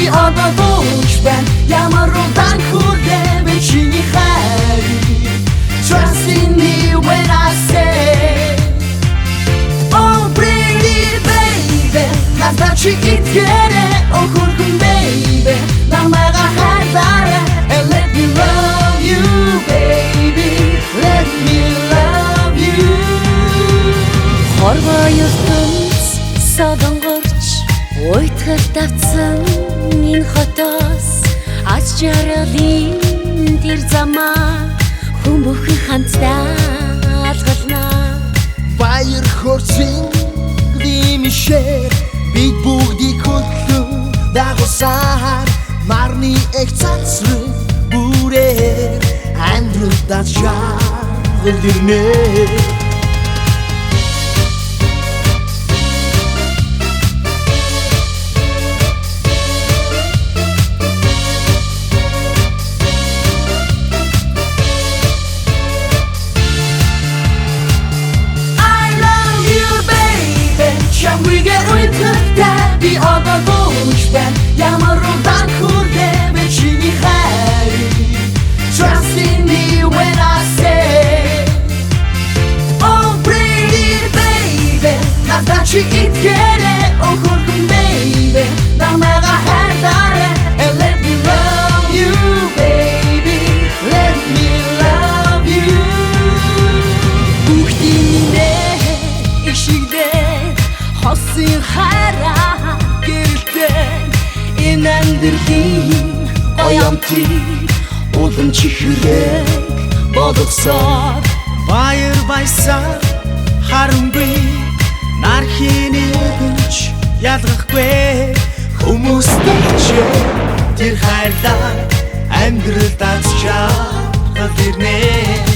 بیادا دوش بن یما رو دن خورده به چینی خری Trust in me when I say Oh pretty baby نزدچی ایت گره Oh kurkun baby نمغا هر داره And let me love you baby Let me love you Хорвоо ертөнц содонгорч Уйтгал давцсан энэ хотоос Ач жаргалын тэр замаа Хүн бүхэн хамтдаа алгалнаа Баяр хөрсөн гдимишээ Бид бүгдийг хөтлөн дагуулсаар Марны эх цацрын бүрээр Амьдралдаа жаргал ирнэ بیادا دوش بن یما رو دن خورده به چینی خری Trust in me when I say Oh pretty baby نزدچی ایت گره Oh kurkun baby نمغا هر داره And let me love you baby Let me love you Бүхтинэ ишигдэ хосын хараа Энэндэрлийн оямтыг Улам чихрэг болгосоор Баяр баясаар харангүй Нар хийнэгч ялгахгүй Хүмүүстэй ч тэр хайрлаа Амьдралдаа жаргал ирнэ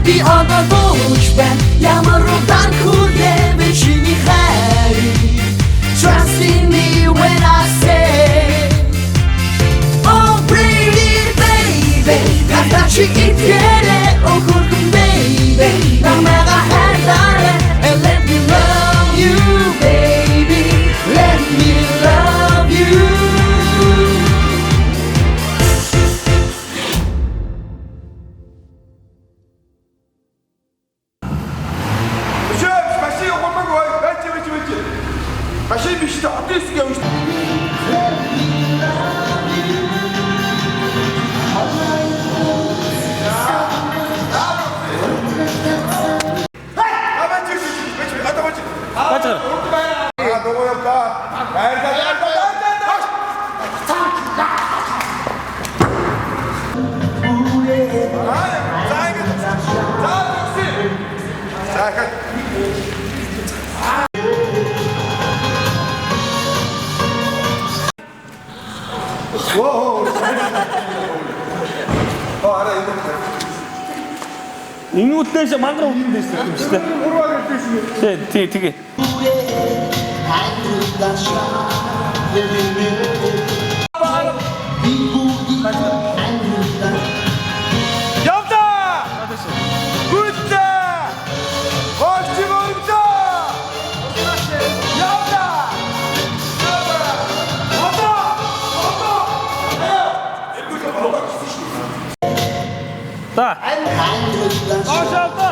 بیادا دوش بن یما رو دن خورده به چینی خری Trust in me when I say Oh pretty baby نزدچی ایت گره Oh kurkun baby نمغا هر داره And let me love you baby Let me love you Машин биш та хотын хэсгээ явж. Ингүүтээс мангар өмнө дэсдэг юм шүү дээ. Тэгээ. Явда! Гүтэ! Хожигоомда! Явда! Та. Ошалта.